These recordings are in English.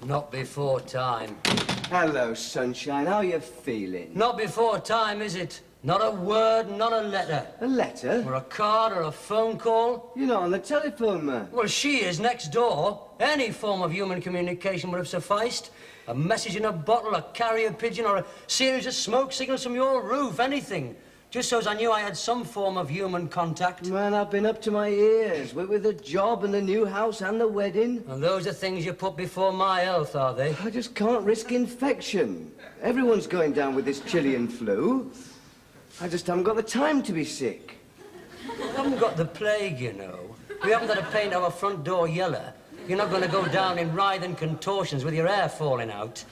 Not before time. Hello, sunshine. How are you feeling? Not before time, is it? Not a word, not a letter. A letter? Or a card or a phone call. You're not on the telephone, man. Well, she is next door. Any form of human communication would have sufficed. A message in a bottle, a carrier pigeon, or a series of smoke signals from your roof, anything. Just so as I knew I had some form of human contact. Man, I've been up to my ears. With the job and the new house and the wedding. And those are things you put before my health, are they? I just can't risk infection. Everyone's going down with this Chilean flu. I just haven't got the time to be sick. We haven't got the plague, you know. We haven't got to paint our front door yellow. You're not going to go down in writhing contortions with your hair falling out.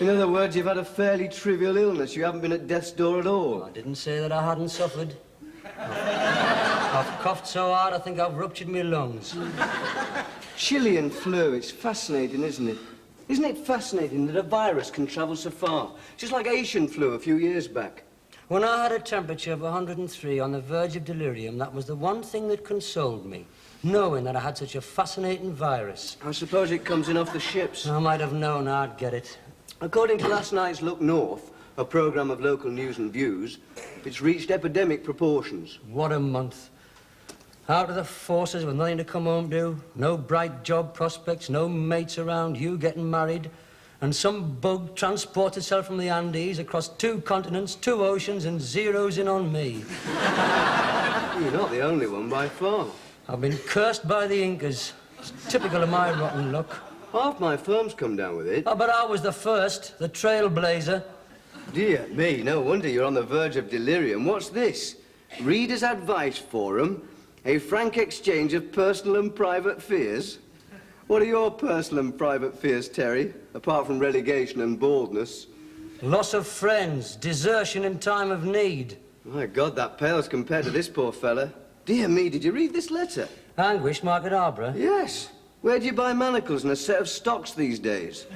In other words, you've had a fairly trivial illness. You haven't been at death's door at all. I didn't say that I hadn't suffered. I've coughed so hard I think I've ruptured my lungs. Chilean flu, it's fascinating, isn't it? Isn't it fascinating that a virus can travel so far? Just like Asian flu a few years back. When I had a temperature of 103 on the verge of delirium, that was the one thing that consoled me, knowing that I had such a fascinating virus. I suppose it comes in off the ships. I might have known I'd get it. According to last night's Look North, a programme of local news and views, it's reached epidemic proportions. What a month. Out of the forces with nothing to come home to, no bright job prospects, no mates around, you getting married, and some bug transports itself from the Andes across 2 continents, 2 oceans, and zeroes in on me. You're not the only one by far. I've been cursed by the Incas. It's typical of my rotten luck. Half my firm's come down with it. Oh, but I was the first, the trailblazer. Dear me, no wonder you're on the verge of delirium. What's this? Reader's Advice Forum, a frank exchange of personal and private fears. What are your personal and private fears, Terry, apart from relegation and baldness? Loss of friends, desertion in time of need. My God, that pales compared to this poor fella. Dear me, did you read this letter? Anguish, Market Arbor? Yes. Where do you buy manacles and a set of stocks these days?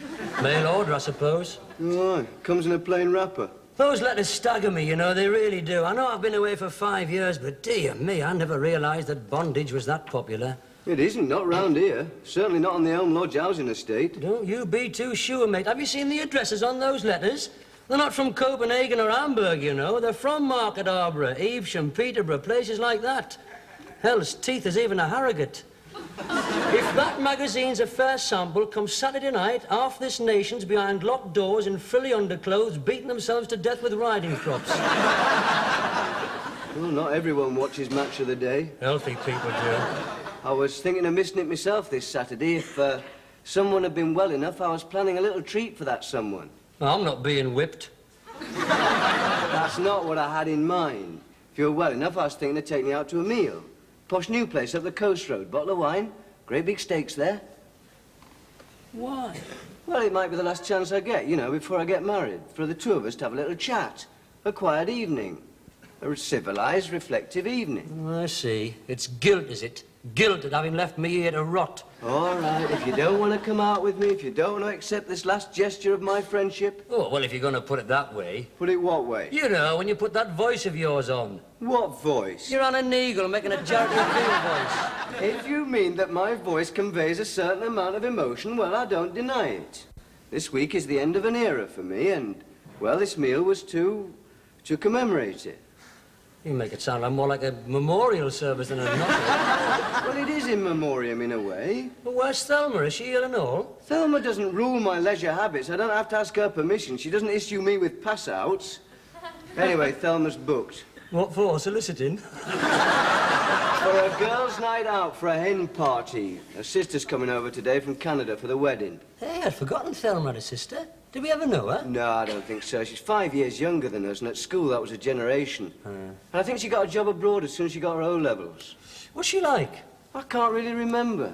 Mail order, I suppose. Oh, comes in a plain wrapper. Those letters stagger me, you know, they really do. I know I've been away for 5 years, but dear me, I never realised that bondage was that popular. It isn't, not round here. Certainly not on the Elm Lodge housing estate. Don't you be too sure, mate. Have you seen the addresses on those letters? They're not from Copenhagen or Hamburg, you know. They're from Market Arbor, Evesham, Peterborough, places like that. Hell's teeth, there's even a Harrogate. If that magazine's a fair sample, come Saturday night, half this nation's behind locked doors in frilly underclothes, beating themselves to death with riding crops. Well, not everyone watches Match of the Day. Healthy people do. I was thinking of missing it myself this Saturday. If someone had been well enough, I was planning a little treat for that someone. I'm not being whipped. That's not what I had in mind. If you're well enough, I was thinking of taking you out to a meal. Posh new place up the coast road, bottle of wine, great big steaks there. Why? Well, it might be the last chance I get, you know, before I get married, for the 2 of us to have a little chat. A quiet evening. A civilised, reflective evening. I see. It's guilt, is it? Guilt at having left me here to rot. All right, if you don't want to come out with me, if you don't want to accept this last gesture of my friendship... Oh, well, if you're going to put it that way. Put it what way? You know, when you put that voice of yours on. What voice? You're on an eagle making a charity appeal voice. If you mean that my voice conveys a certain amount of emotion, well, I don't deny it. This week is the end of an era for me, and, well, this meal was to commemorate it. You make it sound more like a memorial service than a novel. Well, it is in memoriam in a way. But where's Thelma? Is she ill and all? Thelma doesn't rule my leisure habits. I don't have to ask her permission. She doesn't issue me with pass-outs. Anyway, Thelma's booked. What for? Soliciting? For a girls' night out for a hen party. Her sister's coming over today from Canada for the wedding. Hey, I'd forgotten Thelma had a sister. Did we ever know her? No, I don't think so. She's 5 years younger than us, and at school that was a generation. And I think she got a job abroad as soon as she got her O-levels. What's she like? I can't really remember.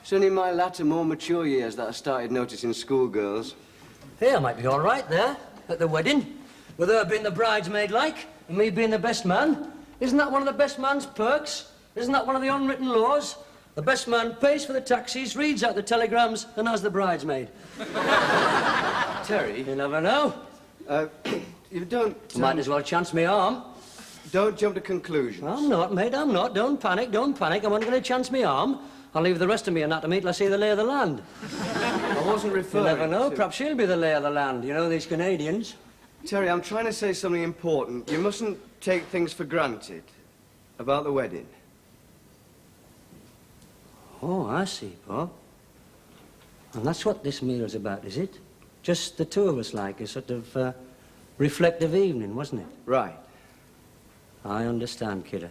It's only in my latter, more mature years that I started noticing schoolgirls. Hey, I might be all right there, at the wedding. With her being the bridesmaid like, and me being the best man. Isn't that one of the best man's perks? Isn't that one of the unwritten laws? The best man pays for the taxis, reads out the telegrams, and has the bridesmaid. Terry? You never know. You don't... Might as well chance me arm. Don't jump to conclusions. I'm not, mate, I'm not. Don't panic, don't panic. I'm only going to chance me arm. I'll leave the rest of me anatomy till I see the lay of the land. I wasn't You referring never know. to... Perhaps she'll be the lay of the land. You know, these Canadians. Terry, I'm trying to say something important. You mustn't take things for granted about the wedding. Oh, I see, Bob. And that's what this meal's about, is it? Just the two of us, like a sort of reflective evening, wasn't it? Right. I understand, kidder.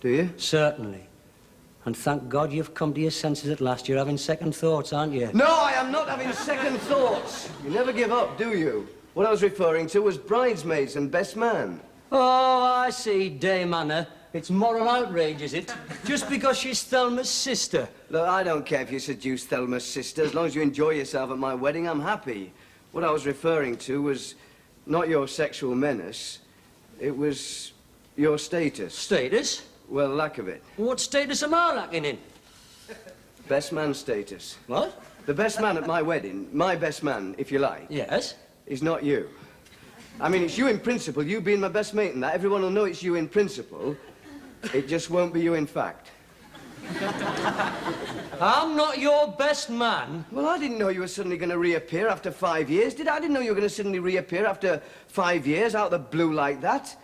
Do you? Certainly. And thank God you've come to your senses at last. You're having second thoughts, aren't you? No, I am not having second thoughts. You never give up, do you? What I was referring to was bridesmaids and best man. Oh, I see, Dame Anna. It's moral outrage, is it? Just because she's Thelma's sister. Look, I don't care if you seduce Thelma's sister. As long as you enjoy yourself at my wedding, I'm happy. What I was referring to was not your sexual menace. It was your status. Status? Well, lack of it. What status am I lacking in? Best man status. What? The best man at my wedding, my best man, if you like, Yes? is not you. I mean, it's you in principle, you being my best mate and that. Everyone will know it's you in principle. It just won't be you in fact. I'm not your best man. Well, I didn't know you were suddenly going to reappear after 5 years, did I? I didn't know you were going to suddenly reappear after 5 years out of the blue like that.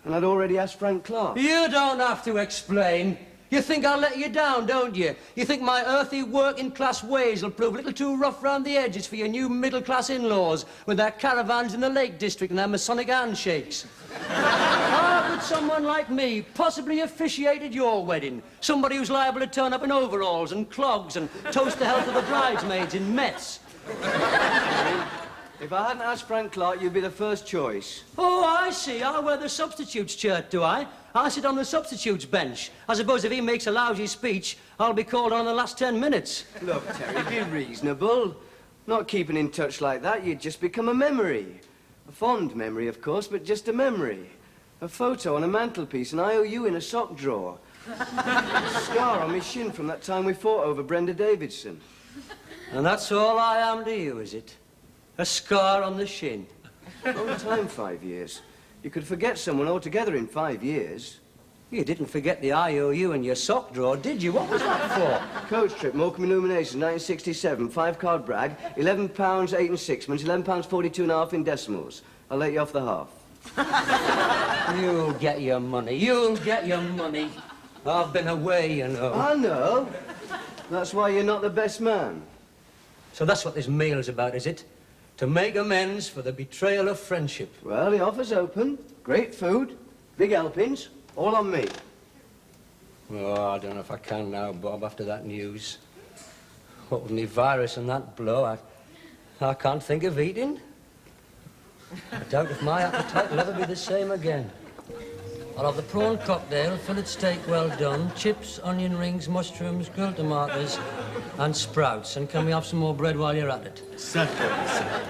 And I'd already asked Frank Clarke. You don't have to explain. You think I'll let you down, don't you? You think my earthy working-class ways will prove a little too rough round the edges for your new middle-class in-laws with their caravans in the Lake District and their Masonic handshakes? How could someone like me possibly officiate at your wedding? Somebody who's liable to turn up in overalls and clogs and toast the health of the bridesmaids in Mets. If I hadn't asked Frank Clarke, you'd be the first choice. Oh, I see. I wear the substitutes shirt, do I? I sit on the substitutes bench. I suppose if he makes a lousy speech, I'll be called on in the last 10 minutes. Look, Terry, be reasonable. Not keeping in touch like that, you'd just become a memory. A fond memory, of course, but just a memory. A photo on a mantelpiece, an IOU in a sock drawer. A scar on my shin from that time we fought over Brenda Davidson. And that's all I am to you, is it? A scar on the shin. Long time, 5 years. You could forget someone altogether in 5 years. You didn't forget the IOU in your sock drawer, did you? What was that for? Coach trip, Morecambe Illumination, 1967. 5-card brag, £11, 8 and 6pence, £11, 42 and a half in decimals. I'll let you off the half. You'll get your money. You'll get your money. I've been away, you know. I know. That's why you're not the best man. So that's what this meal's about, is it? To make amends for the betrayal of friendship. Well, the offer's open. Great food, big helpings, all on me. Oh, I don't know if I can now, Bob, after that news. What with me virus and that blow, I can't think of eating. I doubt if my appetite will ever be the same again. I'll have the prawn cocktail, fillet steak well done, chips, onion rings, mushrooms, grilled tomatoes, and sprouts. And can we have some more bread while you're at it? Certainly, sir.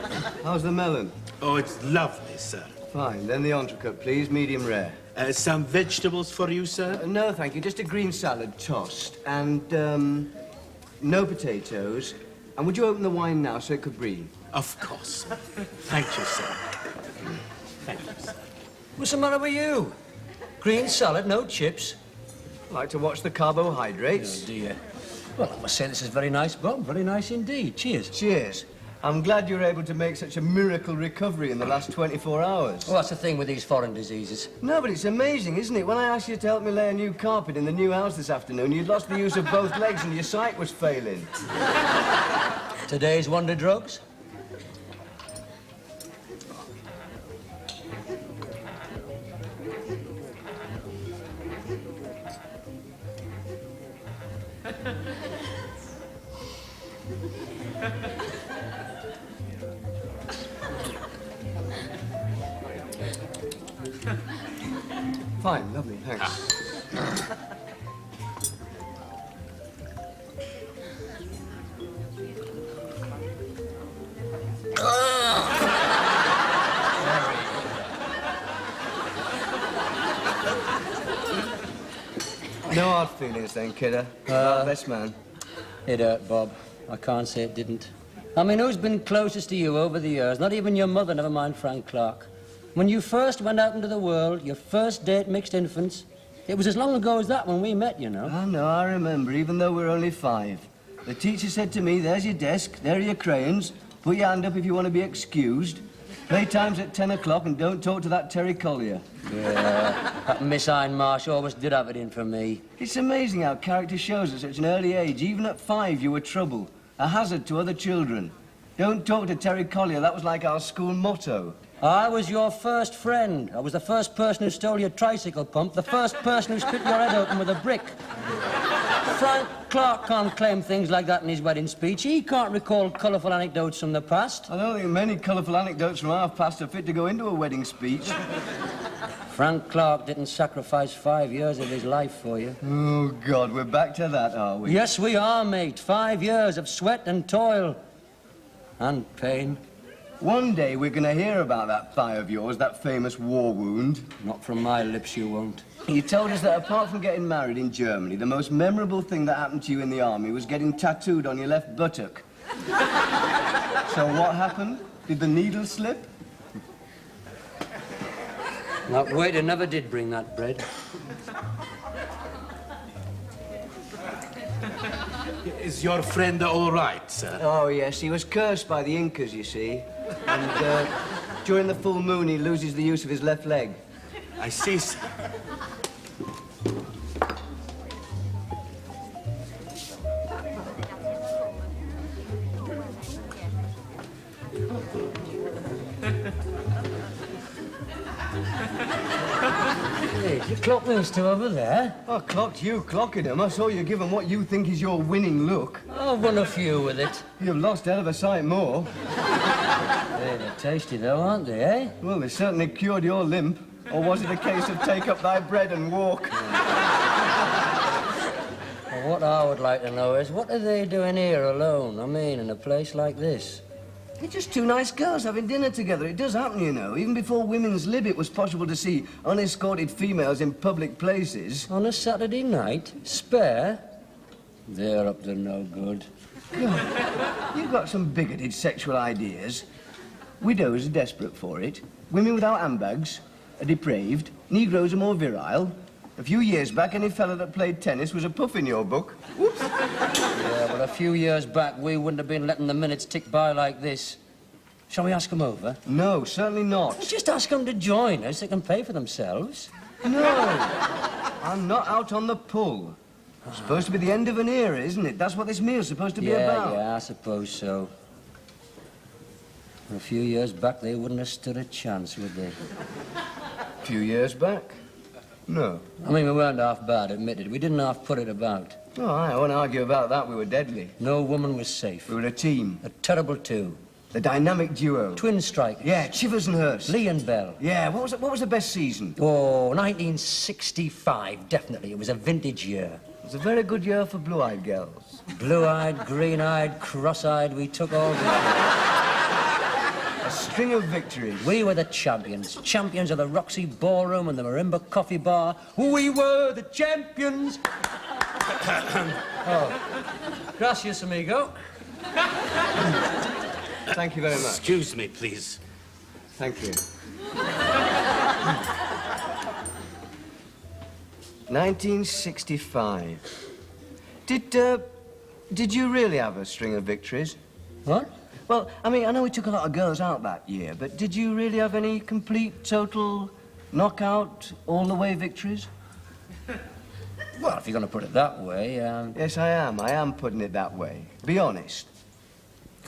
How's the melon? Oh, it's lovely, sir. Fine. Then the entrecote, please, medium rare. Some vegetables for you, sir? No, thank you. Just a green salad, tossed. And, no potatoes. And would you open the wine now so it could breathe? Of course. Thank you, sir. Thank you, sir. What's the matter with you? Green salad, no chips. Like to watch the carbohydrates? Oh, dear. Well, I must say this is very nice, Bob. Very nice indeed. Cheers. Cheers. I'm glad you were able to make such a miracle recovery in the last 24 hours. Well, that's the thing with these foreign diseases. No, but it's amazing, isn't it? When I asked you to help me lay a new carpet in the new house this afternoon, you'd lost the use of both legs and your sight was failing. Today's wonder drugs? Fine, lovely, thanks. No hard feelings then, kidder. Best man. It hurt, Bob. I can't say it didn't. I mean, who's been closest to you over the years? Not even your mother, never mind Frank Clarke. When you first went out into the world, your first date mixed infants, it was as long ago as that when we met, you know. I know, I remember, even though we're only 5. The teacher said to me, there's your desk, there are your crayons. Put your hand up if you want to be excused. Playtime's at 10 o'clock and don't talk to that Terry Collier. Yeah, that Miss Ironmarsh always did have it in for me. It's amazing how character shows at such an early age. Even at 5, you were trouble. A hazard to other children. Don't talk to Terry Collier, that was like our school motto. I was your first friend. I was the first person who stole your tricycle pump, the first person who split your head open with a brick. Frank Clarke can't claim things like that in his wedding speech. He can't recall colourful anecdotes from the past. I don't think many colourful anecdotes from our past are fit to go into a wedding speech. Frank Clarke didn't sacrifice 5 years of his life for you. Oh, God, we're back to that, are we? Yes, we are, mate. 5 years of sweat and toil. And pain. One day we're going to hear about that thigh of yours, that famous war wound. Not from my lips, you won't. You told us that apart from getting married in Germany, the most memorable thing that happened to you in the army was getting tattooed on your left buttock. So what happened? Did the needle slip? That waiter never did bring that bread. Is your friend all right, sir? Oh, yes, he was cursed by the Incas, you see. And during the full moon, he loses the use of his left leg. I see, sir. Hey, you clocked those two over there? I clocked you clocking him. I saw you give him what you think is your winning look. I've won a few with it. You've lost hell of a sight more. Hey, they're tasty though, aren't they, eh? Well, they certainly cured your limp. Or was it a case of take up thy bread and walk? Well, what I would like to know is, what are they doing here alone? I mean, in a place like this? They're just two nice girls having dinner together. It does happen, you know. Even before women's lib, it was possible to see unescorted females in public places. On a Saturday night? Spare? They're up to no good. You've got some bigoted sexual ideas. Widows are desperate for it. Women without handbags are depraved. Negroes are more virile. A few years back, any fella that played tennis was a puff in your book. Whoops. Yeah, but a few years back, we wouldn't have been letting the minutes tick by like this. Shall we ask them over? No, certainly not. Well, just ask them to join us. They can pay for themselves. No. I'm not out on the pull. It's supposed to be the end of an era, isn't it? That's what this meal's supposed to be about. Yeah, I suppose so. A few years back, they wouldn't have stood a chance, would they? A few years back? No. I mean, we weren't half bad, admitted. We didn't half put it about. Oh, I won't argue about that. We were deadly. No woman was safe. We were a team. A terrible two. A dynamic duo. Twin strikers. Yeah, Chivers and Hurst. Lee and Bell. Yeah, what was the best season? Oh, 1965, definitely. It was a vintage year. It was a very good year for blue-eyed girls. Blue-eyed, green-eyed, cross-eyed, we took all the... A string of victories. We were the champions. Champions of the Roxy Ballroom and the Marimba Coffee Bar. We were the champions. Oh. Gracias, amigo. Thank you very much. Excuse me, please. Thank you. 1965. Did you really have a string of victories? What? Well, I mean, I know we took a lot of girls out that year, but did you really have any complete, total, knockout, all-the-way victories? Well, if you're going to put it that way, Yes, I am. I am putting it that way. Be honest.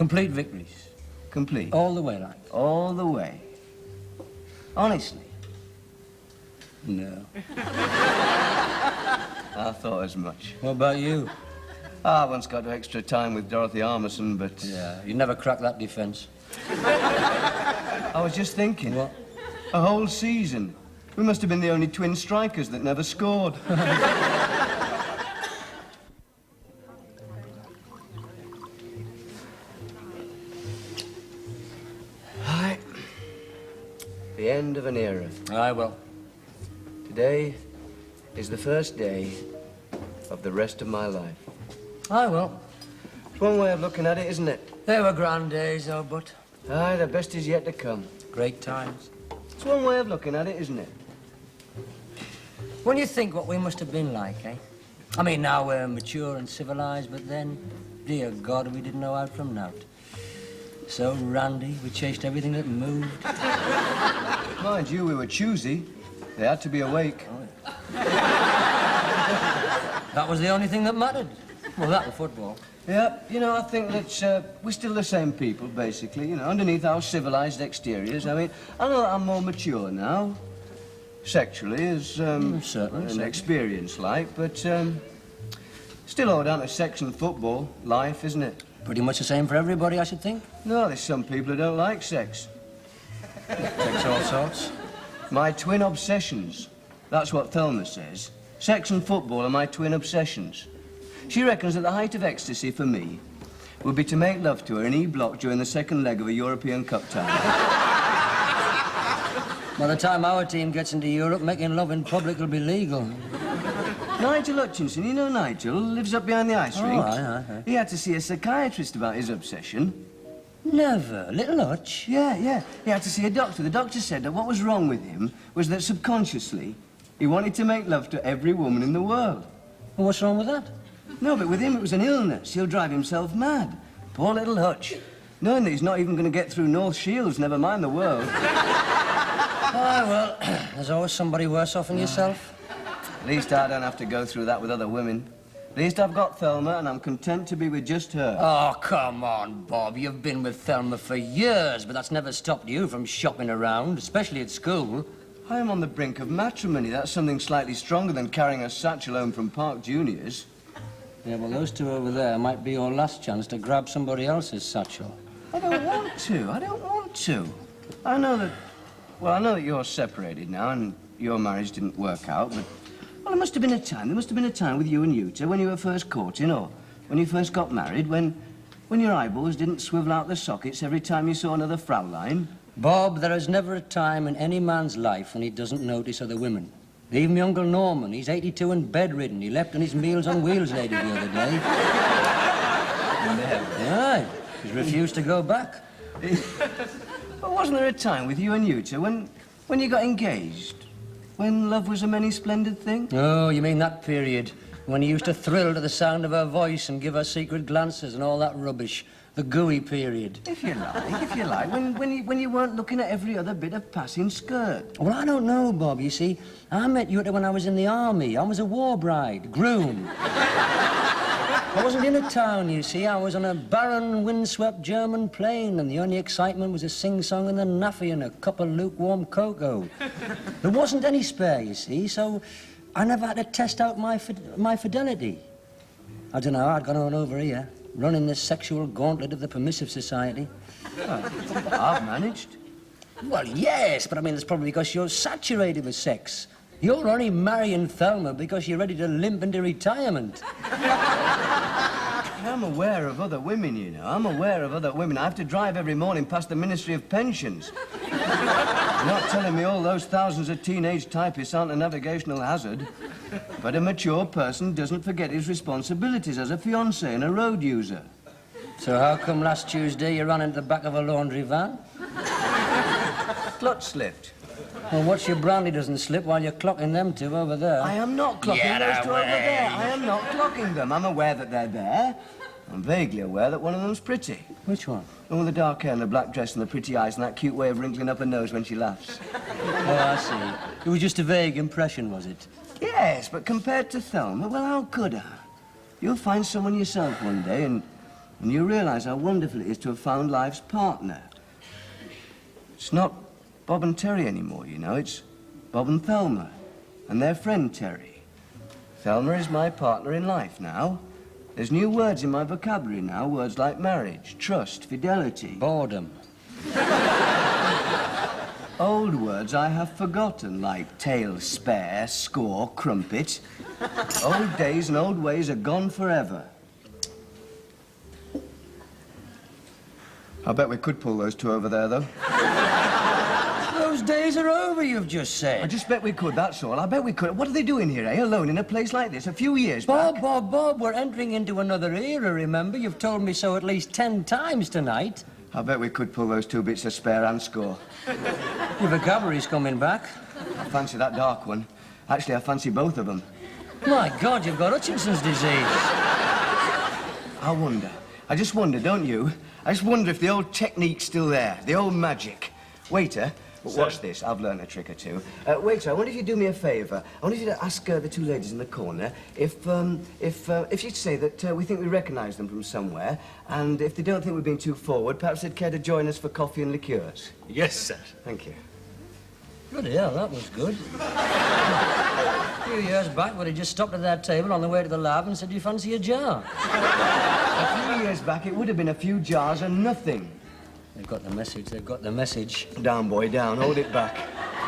complete victories. Complete. All the way, like. All the way. Honestly. No. I thought as much. What about you? I once got to extra time with Dorothy Armisen, but... Yeah, you never cracked that defense. I was just thinking. What? A whole season. We must have been the only twin strikers that never scored. Aye. The end of an era. Aye, well. Today is the first day of the rest of my life. Aye, well. It's one way of looking at it, isn't it? They were grand days, oh, but Aye, the best is yet to come. great times. It's one way of looking at it, isn't it? When you think what we must have been like, eh? I mean, now we're mature and civilized, but then, dear God, we didn't know out from out. So randy, we chased everything that moved. Mind you, we were choosy. They had to be awake. Oh, yeah. That was the only thing that mattered. Well, that and football. Yeah, you know, I think that we're still the same people, basically, you know, underneath our civilized exteriors. I mean, I know that I'm more mature now, sexually, as certainly. an experience like, but still all down to sex and football, life, isn't it? Pretty much the same for everybody, I should think. No, there's some people who don't like sex. Takes all sorts. My twin obsessions. That's what Thelma says. Sex and football are my twin obsessions. She reckons that the height of ecstasy for me would be to make love to her in E-Block during the second leg of a European Cup tie. By the time our team gets into Europe, making love in public will be legal. Nigel Hutchinson, you know Nigel, lives up behind the ice rink. Aye. He had to see a psychiatrist about his obsession. Never. Little Hutch? Yeah. He had to see a doctor. The doctor said that what was wrong with him was that subconsciously he wanted to make love to every woman in the world. Well, what's wrong with that? No, but with him it was an illness. He'll drive himself mad. Poor little Hutch. Knowing that he's not even going to get through North Shields, never mind the world. Ah, well, there's always somebody worse off than yourself. At least I don't have to go through that with other women. At least I've got Thelma, and I'm content to be with just her. Oh, come on, Bob. You've been with Thelma for years, but that's never stopped you from shopping around, especially at school. I am on the brink of matrimony. That's something slightly stronger than carrying a satchel home from Park Juniors. Yeah, well, those two over there might be your last chance to grab somebody else's satchel. I don't want to. I don't want to. I know that you're separated now, and your marriage didn't work out, but... Well, there must have been a time with you and Uta when you were first courting, or when you first got married, when your eyeballs didn't swivel out the sockets every time you saw another Fraulein. Bob, there is never a time in any man's life when he doesn't notice other women. Even my Uncle Norman, he's 82 and bedridden. He left on his Meals on Wheels lady the other day. Aye, he's refused to go back. But wasn't there a time with you and Uta when you got engaged? When love was a many splendid thing? Oh, you mean that period when he used to thrill to the sound of her voice and give her secret glances and all that rubbish. The gooey period. If you like. When you weren't looking at every other bit of passing skirt. Well, I don't know, Bob. You see, I met you when I was in the army. I was a war bride, groom. I wasn't in a town, you see. I was on a barren, windswept German plane, and the only excitement was a sing-song in the naffy and a cup of lukewarm cocoa. There wasn't any spare, you see, so I never had to test out my fidelity. I don't know, I'd gone on over here, running the sexual gauntlet of the permissive society. Well, I've managed. Well, yes, but I mean, that's probably because you're saturated with sex. You're only marrying Thelma because you're ready to limp into retirement. I'm aware of other women, you know. I'm aware of other women. I have to drive every morning past the Ministry of Pensions. You're not telling me all those thousands of teenage typists aren't a navigational hazard. But a mature person doesn't forget his responsibilities as a fiancé and a road user. So how come last Tuesday you ran into the back of a laundry van? Clutch slipped. Well, watch your brandy doesn't slip while you're clocking them two over there. I am not clocking those two over there. I am not clocking them. I'm aware that they're there. I'm vaguely aware that one of them's pretty. Which one? The one with the dark hair and the black dress and the pretty eyes and that cute way of wrinkling up her nose when she laughs. Oh, I see. It was just a vague impression, was it? Yes, but compared to Thelma, well, how could I? You'll find someone yourself one day and you'll realise how wonderful it is to have found life's partner. It's not Bob and Terry anymore, you know. It's Bob and Thelma and their friend Terry. Thelma is my partner in life now. There's new words in my vocabulary now, words like marriage, trust, fidelity. Boredom. Old words I have forgotten, like tail, spare, score, crumpet. Old days and old ways are gone forever. I bet we could pull those two over there, though. Those days are over, you've just said. I just bet we could, that's all. I bet we could. What are they doing here, eh? Alone in a place like this, a few years back? Bob, we're entering into another era, remember? You've told me so at least 10 times tonight. I bet we could pull those two bits of spare and score. Your vocabulary's coming back. I fancy that dark one. Actually, I fancy both of them. My God, you've got Hutchinson's disease. I wonder. I just wonder, don't you? I just wonder if the old technique's still there, the old magic. Waiter, watch this. I've learned a trick or two. Waiter, I wonder if you'd do me a favour. I wonder if you'd ask the two ladies in the corner if you'd say that we think we recognise them from somewhere, and if they don't think we're being too forward, perhaps they'd care to join us for coffee and liqueurs. Yes, sir. Thank you. Bloody hell, that was good. A few years back, we'd have just stopped at that table on the way to the lab and said, "Do you fancy a jar?" A few years back, it would have been a few jars and nothing. They've got the message, they've got the message. Down, boy, down. Hold it back.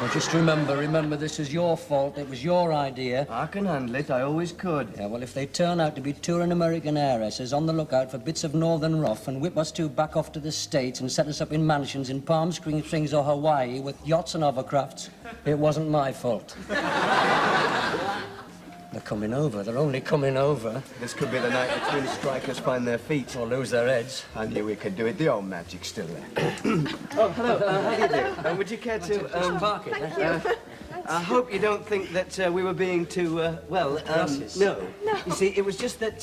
Well, just remember, this is your fault. It was your idea. I can handle it. I always could. Yeah, well, if they turn out to be touring American heiresses on the lookout for bits of northern rough and whip us two back off to the States and set us up in mansions in Palm Springs or Hawaii with yachts and hovercrafts, it wasn't my fault. They're coming over. They're only coming over. This could be the night the twin strikers find their feet. Or lose their heads. I knew we could do it. The old magic's still there. Oh, hello. How do you do? Would you care to... Just park it, Thank you. I hope you don't think that we were being too, Gracias. no. You see, it was just that,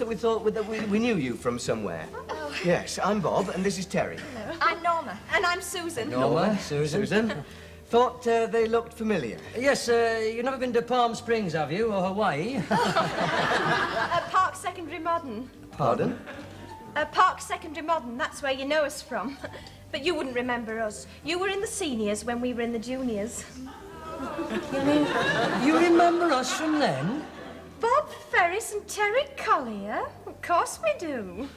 we thought that we knew you from somewhere. Oh. Yes, I'm Bob, and this is Terry. I'm Norma. And I'm Susan. Norma, Susan. Susan. Thought they looked familiar. Yes, you've never been to Palm Springs, have you, or Hawaii? Park Secondary Modern. Pardon? Park Secondary Modern, that's where you know us from. But you wouldn't remember us. You were in the seniors when we were in the juniors. You remember us from then? Bob Ferris and Terry Collier? Of course we do.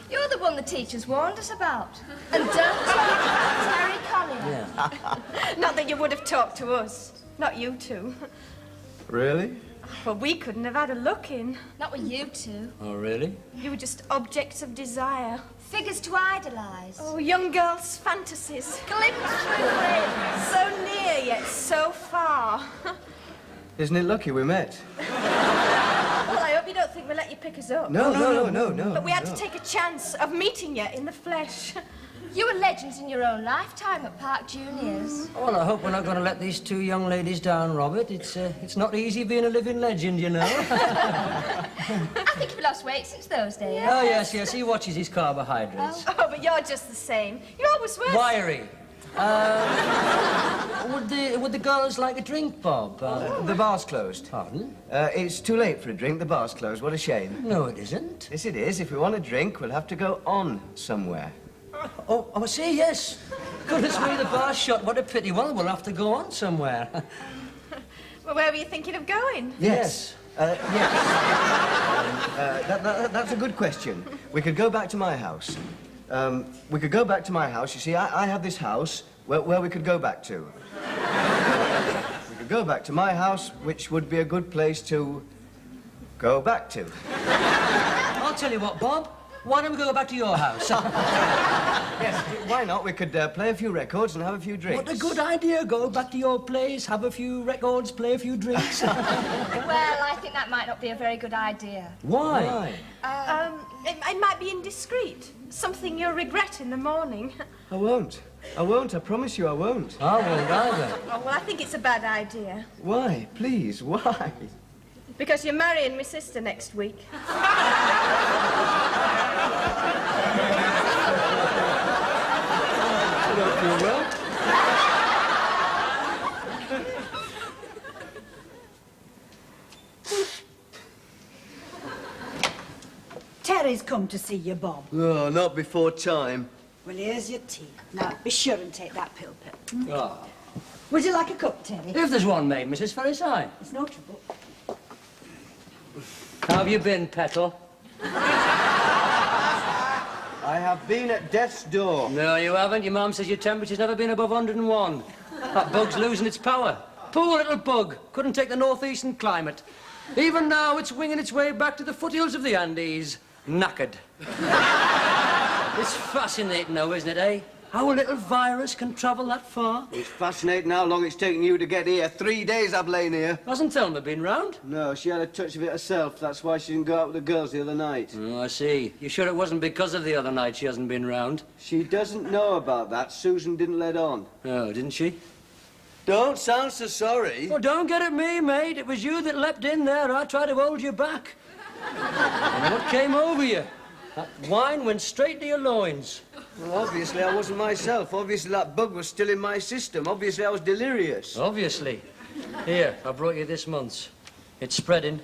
You're the one the teachers warned us about. And don't talk about Terry Collier. Yeah. Not that you would have talked to us. Not you two. Really? Well, we couldn't have had a look in. Not with you two. Oh, really? You were just objects of desire. Figures to idolise. Oh, young girls' fantasies. Glimpse through rings. So near yet so far. Isn't it lucky we met? Well, I hope you don't think we let you pick us up. No. But we had to take a chance of meeting you in the flesh. You were legends in your own lifetime at Park Juniors. Well, I hope we're not going to let these two young ladies down, Robert. It's not easy being a living legend, you know. I think you've lost weight since those days. Oh, yes, he watches his carbohydrates. Oh, but you're just the same. You always were. Wiry. Would the girls like a drink, Bob? The bar's closed. Pardon? It's too late for a drink. The bar's closed. What a shame. No, it isn't. Yes, it is. If we want a drink, we'll have to go on somewhere. Oh, I see, yes. Goodness me, the bar's shut. What a pity. Well, we'll have to go on somewhere. Well, where were you thinking of going? Yes. Yes. That's a good question. We could go back to my house. You see, I have this house where we could go back to. We could go back to my house, which would be a good place to go back to. I'll tell you what, Bob. Why don't we go back to your house? Yes, why not? We could play a few records and have a few drinks. What a good idea. Go back to your place, have a few records, play a few drinks. Well, I think that might not be a very good idea. Why? It might be indiscreet. Something you'll regret in the morning. I won't. I promise you I won't. I won't either. Oh, well, I think it's a bad idea. Why? Please, why? Because you're marrying my sister next week. I don't feel well. Terry's come to see you, Bob. Oh, not before time. Well, here's your tea. Now, be sure and take that pill. Oh. Would you like a cup, Terry? If there's one made, Mrs. Ferris, aye. It's no trouble. How have you been, Petal? I have been at death's door. No, you haven't. Your mum says your temperature's never been above 101. That bug's losing its power. Poor little bug. Couldn't take the northeastern climate. Even now, it's winging its way back to the foothills of the Andes. Knackered. It's fascinating, though, isn't it, eh? How a little virus can travel that far. It's fascinating how long it's taken you to get here. 3 days I've lain here. Hasn't Thelma been round? No, she had a touch of it herself. That's why she didn't go out with the girls the other night. Oh, I see. You sure it wasn't because of the other night she hasn't been round? She doesn't know about that. Susan didn't let on. Oh, didn't she? Don't sound so sorry. Well, don't get at me, mate. It was you that leapt in there. I tried to hold you back. And what came over you? That wine went straight to your loins. Well, obviously I wasn't myself. Obviously that bug was still in my system. Obviously I was delirious. Obviously. Here, I brought you this month's. It's spreading.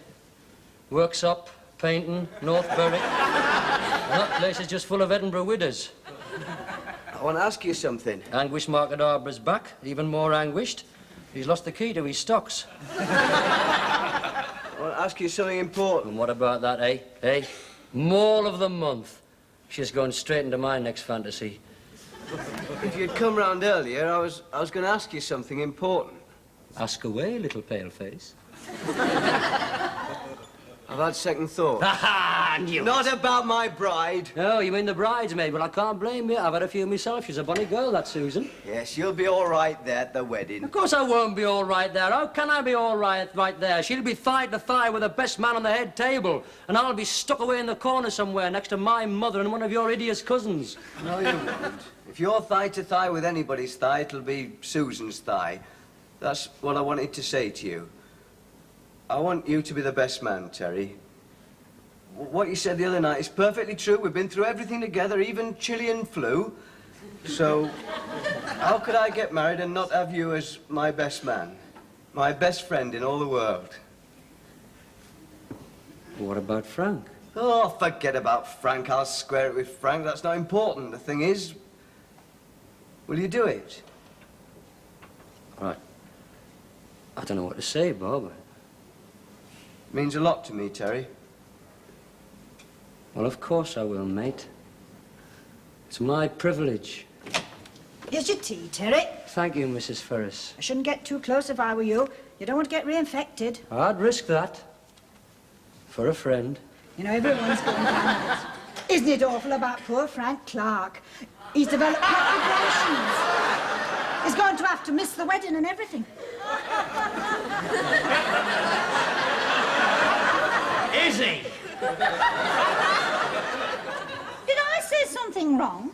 Works up, painting, North Berwick. And that place is just full of Edinburgh widows. I want to ask you something. Anguished Market Arbour's back, even more anguished. He's lost the key to his stocks. I want to ask you something important. And what about that, eh? Eh? Mall of the month. She's going straight into my next fantasy. If you'd come round earlier, I was going to ask you something important. Ask away, little paleface. I've had second thought. Ha-ha! Knew it. Not about my bride. Oh, you mean the bridesmaid? Well, I can't blame you. I've had a few myself. She's a bonny girl, that Susan. Yes, you'll be all right there at the wedding. Of course I won't be all right there. How can I be all right there? She'll be thigh to thigh with the best man on the head table, and I'll be stuck away in the corner somewhere next to my mother and one of your idiot's cousins. No, you won't. If you're thigh to thigh with anybody's thigh, it'll be Susan's thigh. That's what I wanted to say to you. I want you to be the best man, Terry. What you said the other night is perfectly true. We've been through everything together, even Chilean Flu. So, how could I get married and not have you as my best man? My best friend in all the world. What about Frank? Oh, forget about Frank. I'll square it with Frank. That's not important. The thing is, will you do it? Right. I don't know what to say, Bob. It means a lot to me, Terry. Well, of course I will, mate. It's my privilege. Here's your tea, Terry. Thank you, Mrs. Ferris. I shouldn't get too close if I were you. You don't want to get reinfected. I'd risk that. For a friend. You know, everyone's going down it. Isn't it awful about poor Frank Clarke? He's developed complications. He's going to have to miss the wedding and everything. Is he? Did I say something wrong?